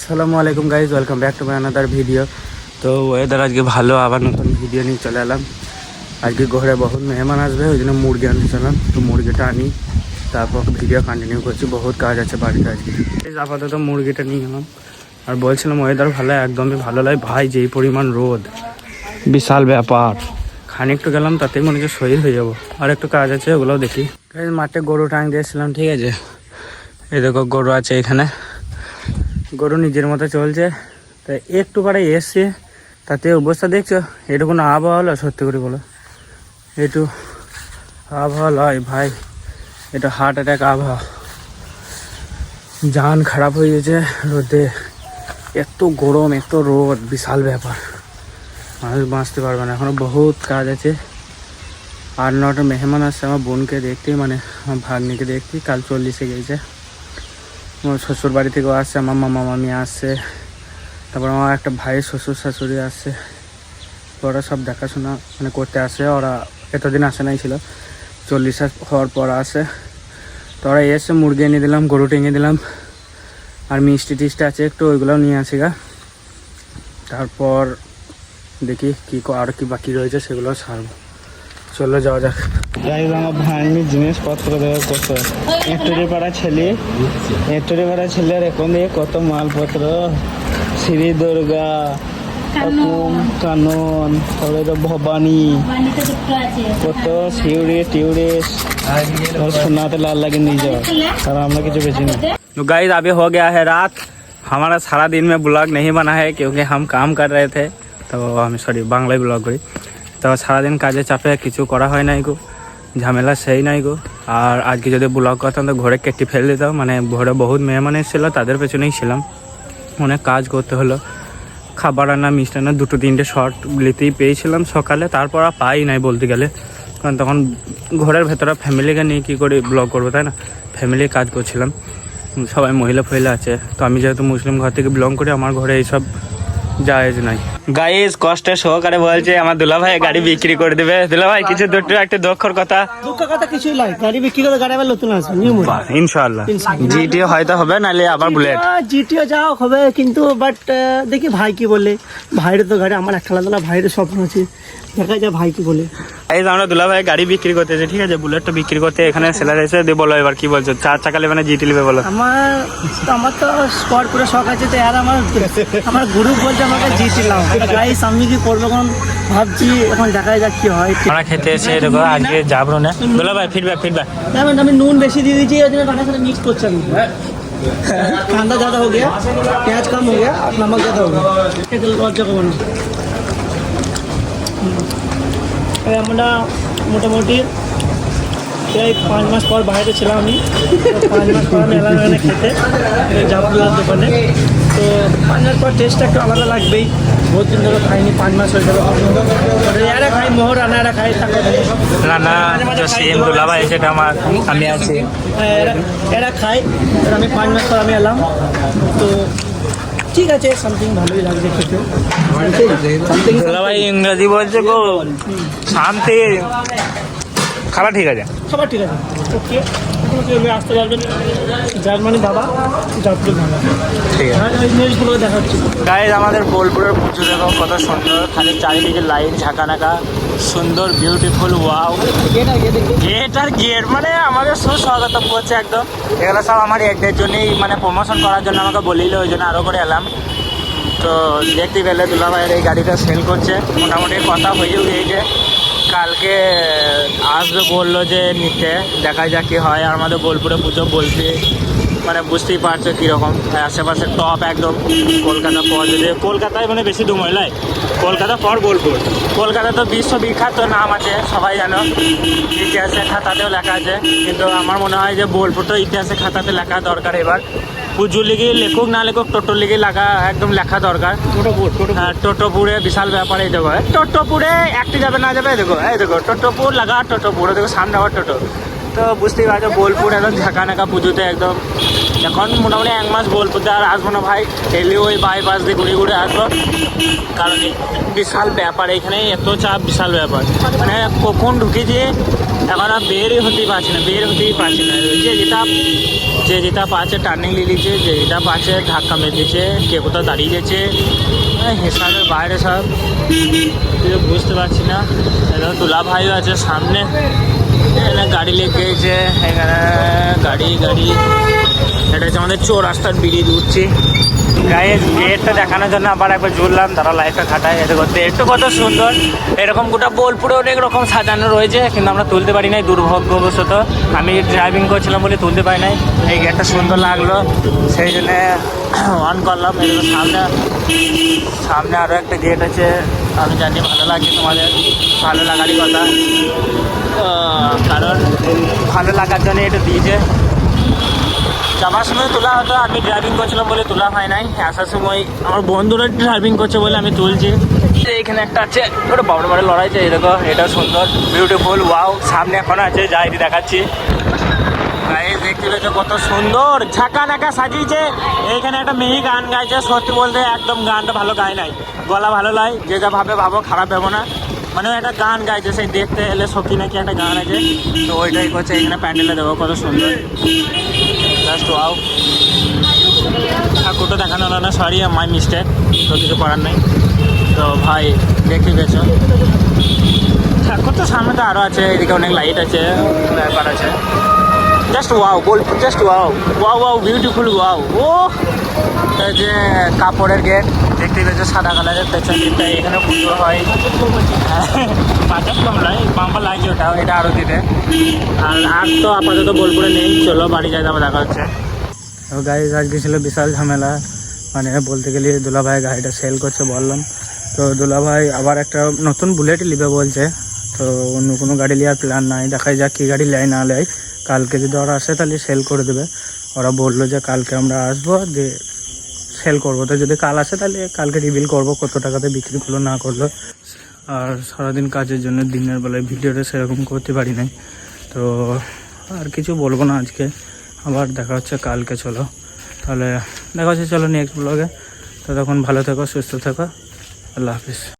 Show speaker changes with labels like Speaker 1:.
Speaker 1: আসসালামু আলাইকুম guys, welcome back to my another video. তো ওয়েদার আজকে ভালো, আবার নতুন ভিডিও নিয়ে চলে এলাম। আজকে ঘরে বহুত মেহমান আসবে, ওই জন্য মুরগি আনতে চলাম। তো মুরগিটা আনি, তারপর ভিডিও কন্টিনিউ করছি। বহুত কাজ আছে বাড়িতে আজকে। আপাতত মুরগিটা নিয়ে গেলাম। আর বলছিলাম ওয়েদার ভালো, একদমই ভালো লাগে ভাই। যেই পরিমাণ রোদ, বিশাল ব্যাপার। খানিকটু গেলাম তাতেই মনে হচ্ছে শহীদ হয়ে যাবো। আর একটু কাজ আছে, ওগুলোও দেখি। মাঠে গরু টাং দিয়েছিলাম, ঠিক আছে। এই দেখো গরু আছে এখানে, গরু নিজের মতো চলছে। তাই একটু পরে এসছে, তাতে অবস্থা দেখছো। এটা কোনো আবহাওয়া হলো? সত্যি করে বলো, একটু আবহাওয়া লয় ভাই, এটা হার্ট অ্যাটাক আবহাওয়া। জান খারাপ হয়ে গেছে রোদে। এত গরম, এত রোদ, বিশাল ব্যাপার। মানুষ বাঁচতে পারবে না। এখনও বহুত কাজ আছে। 8-9টা মেহমান আসছে আমার বোনকে দেখতে, মানে আমার ভাগ্নিকে দেখতে। কাল 40-এ গেছে। আমার শ্বশুর বাড়ি থেকেও আসছে, আমার মামা মামি আসছে, তারপর আমার একটা ভাইয়ের শ্বশুর শাশুড়ি আসছে। ওরা সব দেখাশোনা মানে করতে আসে। ওরা এতদিন আসে নাই, ছিল 40 হওয়ার পর আসে। তো ওরা এসে মুরগি এনে দিলাম, গরু টেঙে দিলাম, আর মিষ্টি টিষ্টি আছে একটু, ওইগুলোও নিয়ে আসি গা। তারপর দেখি কি আর কি বাকি রয়েছে, সেগুলো ছাড়বো। চলো যাওয়া যাক। যাই হোক, আমার ভাইনি জিনিসপত্র দেওয়া কত এঁটুরি পাড়া ছেলের এখন দিয়ে কত মালপত্র। শ্রী দুর্গা, কানন, তারপরে তো ভবানী, কত শিউরি টিউরি, সোনাতে लाल लगे नहीं जाओ। और हम लोग कुछ बेची नहीं। तो गाइस अभी हो गया है रात। हमारा सारा दिन में ब्लॉग नहीं बना है क्योंकि हम काम कर रहे थे। तो हम सॉरी बांग्लाई ब्लॉग करी। तो सारा दिन काजे चापे किछु करा হয় নাই গো, ঝামেলা সেই নাই গো। আর আজকে যদি ব্লগ করতাম তো ঘরে কেটে ফেলে দিতাম। মানে ঘরে বহুত মেহমান এসেছিল, তাদের পেছনেই ছিলাম, অনেক কাজ করতে হলো। খাবার আনা, মিষ্টান্ন, 2-3টে শর্ট নিতেই পেয়েছিলাম সকালে। তারপর আর পাই নাই বলতে গেলে, কারণ তখন ঘরের ভেতরে ফ্যামিলিকে নিয়ে কী করে ব্লগ করবো, তাই না। ফ্যামিলির কাজ করছিলাম, সবাই মহিলা ফহিলা আছে। তো আমি যেহেতু মুসলিম ঘর থেকে বিলং করি, আমার ঘরে এইসব জায়েজ নাই। গাইস কষ্টের সহকারে বলছে আমার দুলা ভাই গাড়ি বিক্রি করে দেবে। দুলা ভাই কিছু একটা দুঃখের কথা।
Speaker 2: দুঃখের কথা কিছুই নাই, গাড়ি বিক্রি করে গাড়ি আবার নতুন আসবে
Speaker 1: ইনশাআল্লাহ। জিটিও হয়তো হবে, নাহলে আবার বুলেট।
Speaker 2: জিটিও যাও হবে, কিন্তু বাট দেখি ভাই কি বলে। ভাইয়ের তো গাড়ি, আমার একটা আলাদা ভাইয়ের স্বপ্ন আছে, দেখা যায় ভাই কি বলে।
Speaker 1: এই আমরা দুলা ভাই গাড়ি বিক্রি করতেছে, ঠিক আছে। বুলেটটা বিক্রি করতে এখানে সেলার এসে দিয়ে বলো এবার কি বলছো, 4 চাকা নেবে না জিটি নেবে বলো।
Speaker 2: আমার তো স্পট করে শখ আছে, তো আর আমার গ্রুপ বলছে আমাকে জিটি নাও। গাইস আমি কি করবো এখন ভাবছি, এখন দেখা যাক কি হয়।
Speaker 1: আমরা খেতে এসে দেখো আজকে যাবো না। দুলা ভাই ফিডব্যাক
Speaker 2: আমি নুন বেশি দিয়ে দিয়েছি, ওই জন্য টাকার সাথে মিক্স করছি আমি। कांदा ज़्यादा हो गया, प्याज कम हो गया, और नमक ज़्यादा हो गया। লজ্জা করবো না। আমরা মোটামুটি প্রায় 5 মাস পর বাইরে ছিলাম আমি। 5 মাস পর আমি এলাম এখানে খেতে জামাতুল্লার দোকানে। তো 5 মাস পর টেস্টটা একটু আলাদা লাগবেই। বহুত দিন ধরে খাইনি, 5 মাস হয়ে গেল। এরা খাই মোহর, রান্নারা খাই,
Speaker 1: রান্না সেম দুলা ভাই সেটা আমার আমি আছি,
Speaker 2: এরা খাই। আমি 5 মাস পর আমি এলাম, তো ঠিক আছে, সামথিং ভালোই লাগছে খেতে।
Speaker 1: দুলা ভাই ইংরেজি বলছে গো, শান্তি। খাবার ঠিক আছে,
Speaker 2: খাবার ঠিক আছে, ওকে। আসতে পারবেন জার্মানি দাবা, জাফরুল ভালো, ঠিক আছে। ওই জিনিসগুলো দেখাচ্ছি।
Speaker 1: গাইজ আমাদের বোলপুরের পুজো দেখো কত সুন্দর, খালি চারিদিকে লাইট ঝাঁকানাকা, সুন্দর বিউটিফুল। ওয়াও, গেট আর গেট, মানে আমাকে সুস্বাগতম করছে একদম। এগুলো সব আমার এডের জন্যই, মানে প্রমোশন করার জন্য আমাকে বলিল, ওই জন্য আরও করে এলাম। তো দেখতে গেলে দুলা ভাইয়ের এই গাড়িটা সেল করছে, মোটামুটি কথা হয়েও গিয়েছে। কালকে আসবে বললো যে নিতে, দেখা যাক কী হয়। আর আমাদের বোলপুরে পুজো বলতে মানে বুঝতেই পারছো কীরকম, আশেপাশে টপ একদম। কলকাতা পর যদি কলকাতায় মানে বেশি দূর নয়, কলকাতা পর বোলপুর। কলকাতা তো বিশ্ববিখ্যাত নাম আছে, সবাই জানো, ইতিহাসের খাতাতেও লেখা আছে। কিন্তু আমার মনে হয় যে বোলপুর তো ইতিহাসের খাতাতে লেখা দরকার। এবার পুজোর লিগে লেখুক না লেখুক, টোটোর লিগে একদম লেখা দরকার। হ্যাঁ, টোটোপুরে বিশাল ব্যাপার। এই দেখো টোটোপুরে একটি যাবে না যাবে, দেখো টোটোপুর লাগা, টোটোপুর দেখো সামনে আবার টোটো। তো বুঝতেই পারছো বোলপুর একদম ঝাঁকানাকা পুজোতে একদম। এখন মোটামুটি 1 মাস বোলপুরতে আর আসবো না ভাই, ডেলি ওই বাইপাস দিয়ে ঘুরে আসবো। কারণ বিশাল ব্যাপার এখানে, এত চাপ, বিশাল ব্যাপার। মানে কখন ঢুকেছি এখন আর বেরই হতেই পারছি না, ওই যে যেটা যে যেটা পাচ্ছে টার্নিং নিয়ে নিচ্ছে, যে যেটা পাচ্ছে ধাক্কা মেরে দিচ্ছে, কে কোথাও দাঁড়িয়ে গেছে, হিসাবের বাইরে সব কিছু বুঝতে পারছি না। এখানে দুলা ভাইও আছে সামনে, এখানে গাড়ি লেগে গেছে, এখানে গাড়ি এটা হচ্ছে আমাদের চোর রাস্তার ব্রিজ উঠছি। গায়ে গেটটা দেখানোর জন্য আবার একবার জুড়লাম, তারা লাইটটা খাটায় এতে করতে। একটু কত সুন্দর, এরকম গোটা বোলপুরে অনেক রকম সাজানো রয়েছে, কিন্তু আমরা তুলতে পারি নাই দুর্ভাগ্যবশত। আমি ড্রাইভিং করছিলাম বলে তুলতে পারি নাই। এই গেটটা সুন্দর লাগলো, সেই জন্যে অন করলাম। এর সামনে আরও একটা গেট আছে, আমি জানি ভালো লাগছে তোমাদের, ভালো লাগারই কথা, কারণ ভালো লাগার জন্য এটা দিয়েছে। যাওয়ার সময় তোলা হতো, আমি ড্রাইভিং করছিলাম বলে তোলা হয় নাই। আসার সময় আমার বন্ধুরা ড্রাইভিং করছে বলে আমি তুলছি। এখানে একটা আছে, ওটা বড় বড় লড়াইছে, এই দেখো, এটাও সুন্দর, বিউটিফুল, ওয়াও। সামনে এখন আছে, যাই দেখাচ্ছি। গাইস দেখতে পেয়েছ কত সুন্দর ঝাঁকা নাকা সাজিয়েছে। এইখানে একটা মেয়ে গান গাইছে, সত্যি বলতে একদম গানটা ভালো গায় নাই, গলা ভালো লাই, যে যা ভাবো খারাপ ভেবো না, মানে একটা গান গাইছে, সেই দেখতে এলে সখী নাকি একটা গান আছে, তো ওইটাই করছে। এখানে প্যান্ডেলে দেবো কত সুন্দর, জাস্ট ওয়াও। ঠাকুরটা দেখানো হলো না, সরি, মাই মিস্টেক, তো কিছু করার নেই। তো ভাই দেখতে পেয়েছো ঠাকুর তো সামনে তো আরও আছে, এদিকে অনেক লাইট আছে, ব্যাপার আছে। Just wow, Bolpur just wow, wow beautiful, wow. ও এই যে কাপড়ের গেট দেখতে পেয়েছো, সাদা কালারের, পেছন দিকটা এখানে পুজো হয়। বাজার কম নয়, বাম্পার লাগছে ওটা, এটা আরও দিতে। আর তো আপাতত বোলপুরে নেই, চলো বাড়ি যাই, আবার দেখা হচ্ছে। তো গাড়ি আজকে ছিল বিশাল ঝামেলা, মানে বলতে গেলে দুলাভাই গাড়িটা সেল করছে বললাম, তো দুলাভাই আবার একটা নতুন বুলেট নিবে বলছে, তো অন্য কোনো গাড়ি নেওয়ার প্ল্যান নাই, দেখাই যাক কী গাড়ি নেয় না নেয়। কালকে যদি ওরা আসে তাহলে সেল করে দেবে। ওরা বললো যে কালকে আমরা আসবো, যে সেল করবো, তো যদি কাল আসে তাহলে কালকে রিভিল করবো কত টাকাতে বিক্রি করলো না করলো। আর সারাদিন কাজের জন্য দিনের বেলায় ভিডিওটা সেরকম করতে পারি নাই, তো আর কিছু বলবো না আজকে। আবার দেখা হচ্ছে কালকে, চলো তাহলে দেখা হচ্ছে, চলো নেক্সট ব্লগে। তো তখন ভালো থেকো, সুস্থ থেকো, আল্লাহ হাফিজ।